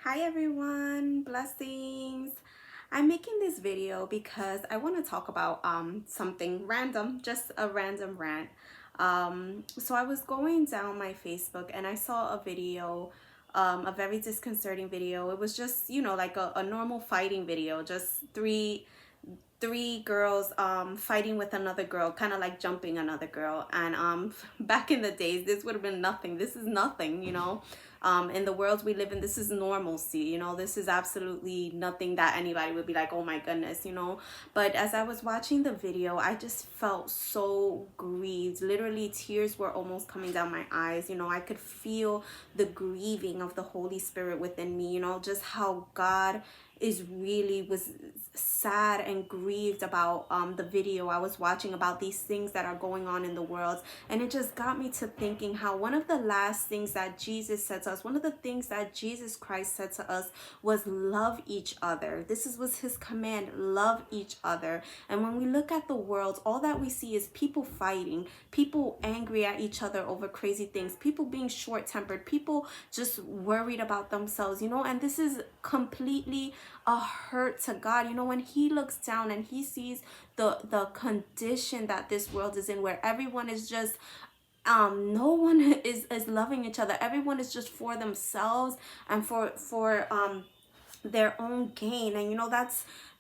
Hi everyone, blessings. I'm making this video because I want to talk about something random, just a random rant. So I was going down my Facebook and I saw a video, a very disconcerting video. It was just, like a normal fighting video, just three girls fighting with another girl, kind of like jumping another girl. And back in the days, this would have been nothing. This is nothing, in the world we live in. This is normalcy, this is absolutely nothing that anybody would be like, oh my goodness, but as I was watching the video, I just felt so grieved. Literally tears were almost coming down my eyes. I could feel the grieving of the Holy Spirit within me, just how God was sad and grieved about the video I was watching about these things that are going on in the world. And it just got me to thinking how one of the last things that Jesus said to us, one of the things that Jesus Christ said to us was love each other. Was his command, love each other. And when we look at the world, all that we see is people fighting, people angry at each other over crazy things, people being short-tempered, people just worried about themselves, and this is completely a hurt to God. When he looks down and he sees the condition that this world is in, where everyone is just no one is loving each other, everyone is just for themselves and for their own gain. And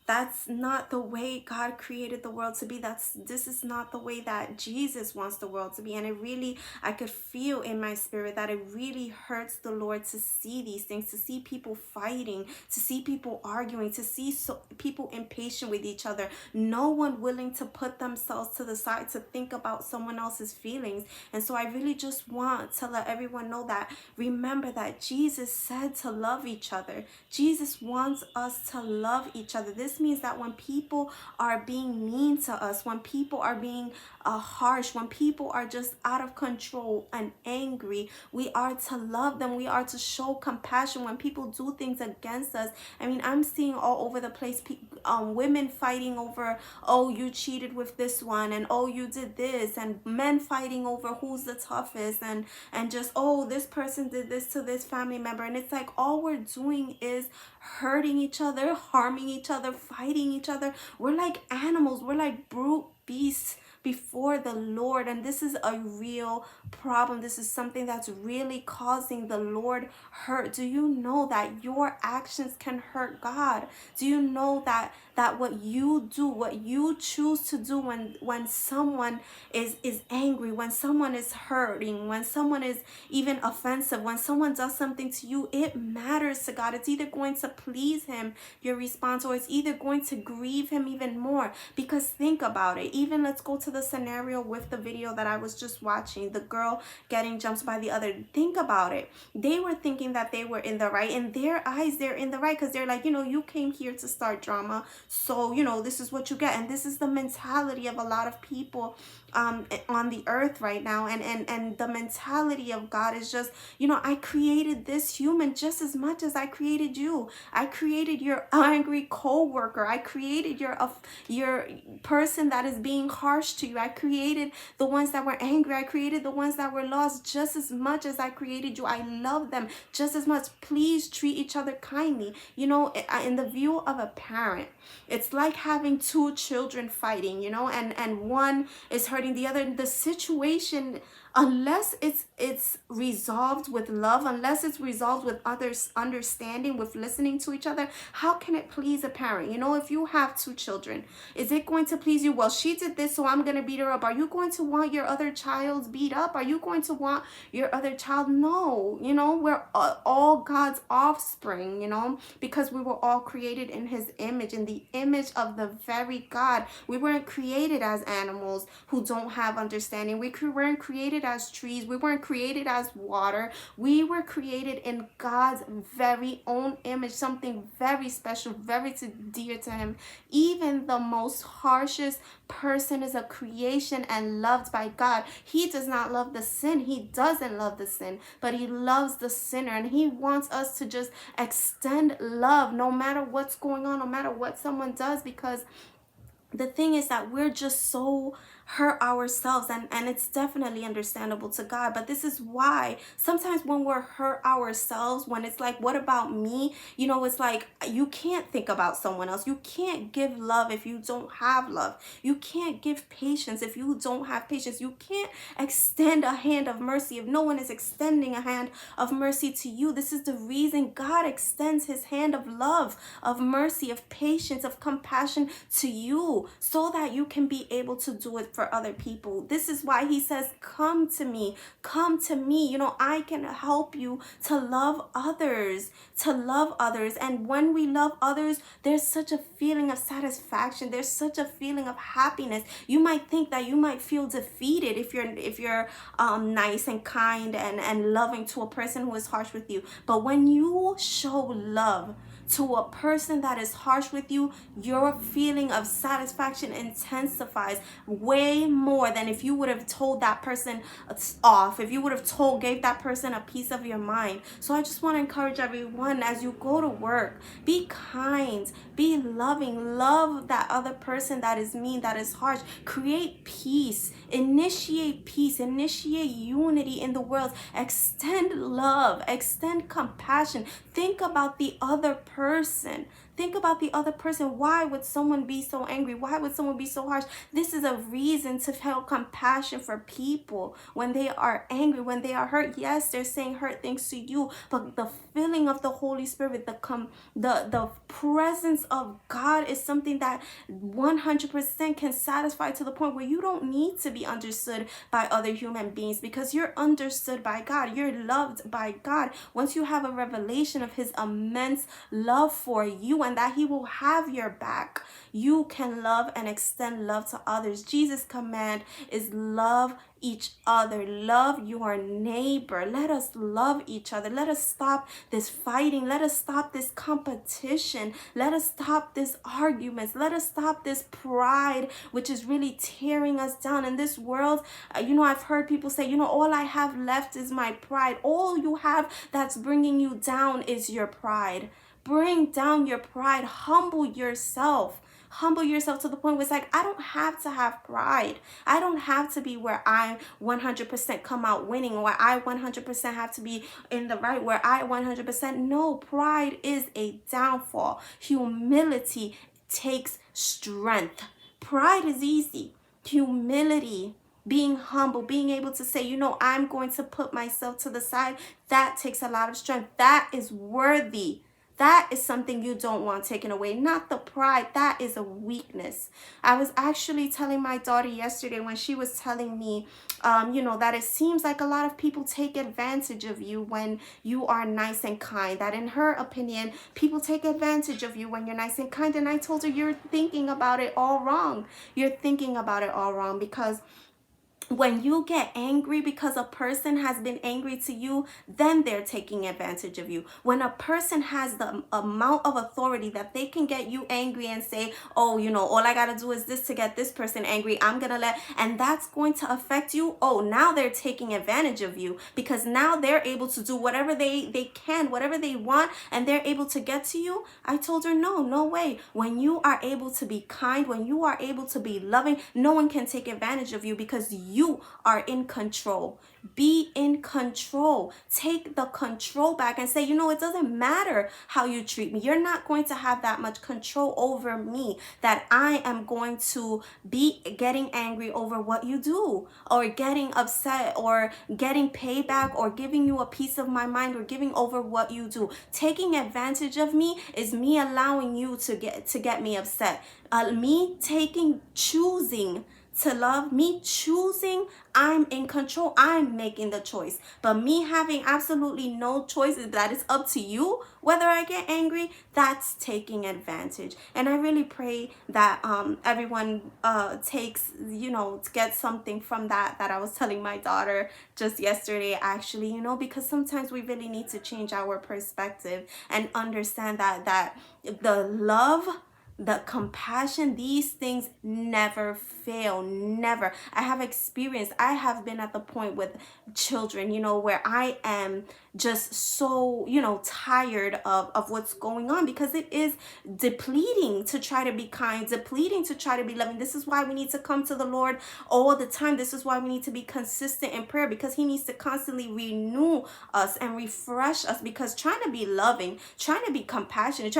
that's not the way God created the world to be. This is not the way that Jesus wants the world to be. And I could feel in my spirit that it really hurts the Lord to see these things, to see people fighting, to see people arguing, to see people impatient with each other, no one willing to put themselves to the side to think about someone else's feelings. And so I really just want to let everyone know that, remember that Jesus said to love each other. Jesus wants us to love each other. This means that when people are being mean to us, when people are being harsh, when people are just out of control and angry, we are to love them. We are to show compassion when people do things against us. I'm seeing all over the place women fighting over, oh, you cheated with this one, and oh, you did this, and men fighting over who's the toughest, and just, oh, this person did this to this family member. And it's like all we're doing is hurting each other, harming each other, fighting each other. We're like animals, we're like brute beasts before the Lord. And this is a real problem. This is something that's really causing the Lord hurt. Do you know that your actions can hurt God? Do you know that what you do, what you choose to do when someone is angry, when someone is hurting, when someone is even offensive, when someone does something to you, it matters to God. It's either going to please him, your response, or it's either going to grieve him even more. Because think about it. Even let's go to the scenario with the video that I was just watching, the girl getting jumped by the other. Think about it. They were thinking that they were in the right. In their eyes, they're in the right, because they're like, you came here to start drama, so this is what you get. And this is the mentality of a lot of people on the earth right now. And the mentality of God is just, I created this human just as much as I created you. I created your angry co-worker. I created your person that is being harsh to you. I created the ones that were angry. I created the ones that were lost just as much as I created you. I love them just as much. Please treat each other kindly. In the view of a parent, it's like having two children fighting, and one is hurting the other. The situation, unless it's resolved with love, unless it's resolved with others understanding, with listening to each other, how can it please a parent? If you have two children, is it going to please you? Well, she did this, so I'm going to beat her up. Are you going to want your other child beat up? Are you going to want your other child? No. We're all God's offspring, because we were all created in his image, in the image of the very God. We weren't created as animals who don't have understanding. We weren't created as trees. We weren't created as water. We were created in God's very own image, something very special, very dear to him. Even the most harshest person is a creation and loved by God. He does not love the sin. He doesn't love the sin, but he loves the sinner. And he wants us to just extend love no matter what's going on, no matter what someone does, because the thing is that we're just so hurt ourselves, and it's definitely understandable to God. But this is why sometimes when we're hurt ourselves, when it's like, what about me? It's like you can't think about someone else. You can't give love if you don't have love. You can't give patience if you don't have patience. You can't extend a hand of mercy if no one is extending a hand of mercy to you. This is the reason God extends his hand of love, of mercy, of patience, of compassion to you, so that you can be able to do it for other people. This is why he says, come to me, come to me. I can help you to love others, to love others. And when we love others, there's such a feeling of satisfaction. There's such a feeling of happiness. You might think that you might feel defeated if you're nice and kind and loving to a person who is harsh with you. But when you show love to a person that is harsh with you, your feeling of satisfaction intensifies way more than if you would have told that person off, if you would have gave that person a piece of your mind. So I just want to encourage everyone, as you go to work, be kind, be loving, love that other person that is mean, that is harsh. Create peace, initiate unity in the world, extend love, extend compassion. Think about the other person. Think about the other person. Why would someone be so angry? Why would someone be so harsh? This is a reason to feel compassion for people when they are angry, when they are hurt. Yes, they're saying hurt things to you, but the filling of the Holy Spirit, the presence of God is something that 100% can satisfy, to the point where you don't need to be understood by other human beings, because you're understood by God. You're loved by God. Once you have a revelation of his immense love for you, and that he will have your back, you can love and extend love to others. Jesus' command is love each other, love your neighbor. Let us love each other. Let us stop this fighting. Let us stop this competition. Let us stop this arguments. Let us stop this pride, which is really tearing us down in this world. I've heard people say, all I have left is my pride. All you have that's bringing you down is your pride. Bring down your pride. Humble yourself. Humble yourself to the point where it's like, I don't have to have pride. I don't have to be where I 100% come out winning, where I 100% have to be in the right, where I 100%. No, pride is a downfall. Humility takes strength. Pride is easy. Humility, being humble, being able to say, I'm going to put myself to the side, that takes a lot of strength. That is worthy. That is something you don't want taken away, not the pride. That is a weakness. I was actually telling my daughter yesterday, when she was telling me, that it seems like a lot of people take advantage of you when you are nice and kind. That in her opinion, people take advantage of you when you're nice and kind. And I told her, you're thinking about it all wrong. You're thinking about it all wrong, because when you get angry because a person has been angry to you, then they're taking advantage of you. When a person has the amount of authority that they can get you angry and say, oh, all I gotta do is this to get this person angry, and that's going to affect you. Oh, now they're taking advantage of you, because now they're able to do whatever they can, whatever they want, and they're able to get to you. I told her, no way. When you are able to be kind, when you are able to be loving, no one can take advantage of you, because you are in control. Be in control. Take the control back and say, it doesn't matter how you treat me. You're not going to have that much control over me that I am going to be getting angry over what you do, or getting upset, or getting payback, or giving you a piece of my mind, or giving over what you do. Taking advantage of me is me allowing you to get me upset. Choosing to love, me choosing, I'm in control. I'm making the choice. But me having absolutely no choice, that it's up to you whether I get angry, that's taking advantage. And I really pray that everyone gets something from that I was telling my daughter just yesterday, actually, because sometimes we really need to change our perspective and understand that the love the compassion, these things never fail. Never. I have experienced, I have been at the point with children, where I am just so, tired of what's going on, because it is depleting to try to be kind, depleting to try to be loving. This is why we need to come to the Lord all the time. This is why we need to be consistent in prayer, because he needs to constantly renew us and refresh us, because trying to be loving, trying to be compassionate,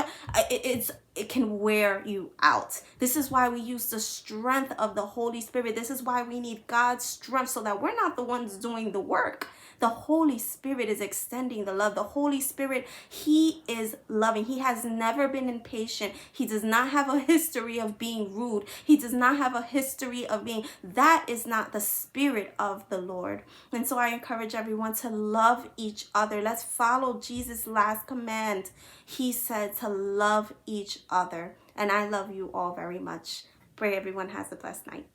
it can wear you out. This is why we use the strength of the Holy Spirit. This is why we need God's strength, so that we're not the ones doing the work. The Holy Spirit is extending the love. The Holy Spirit, he is loving. He has never been impatient. He does not have a history of being rude. He does not have a history of being, that is not the spirit of the Lord. And so I encourage everyone to love each other. Let's follow Jesus' last command. He said to love each other. And I love you all very much. Pray everyone has a blessed night.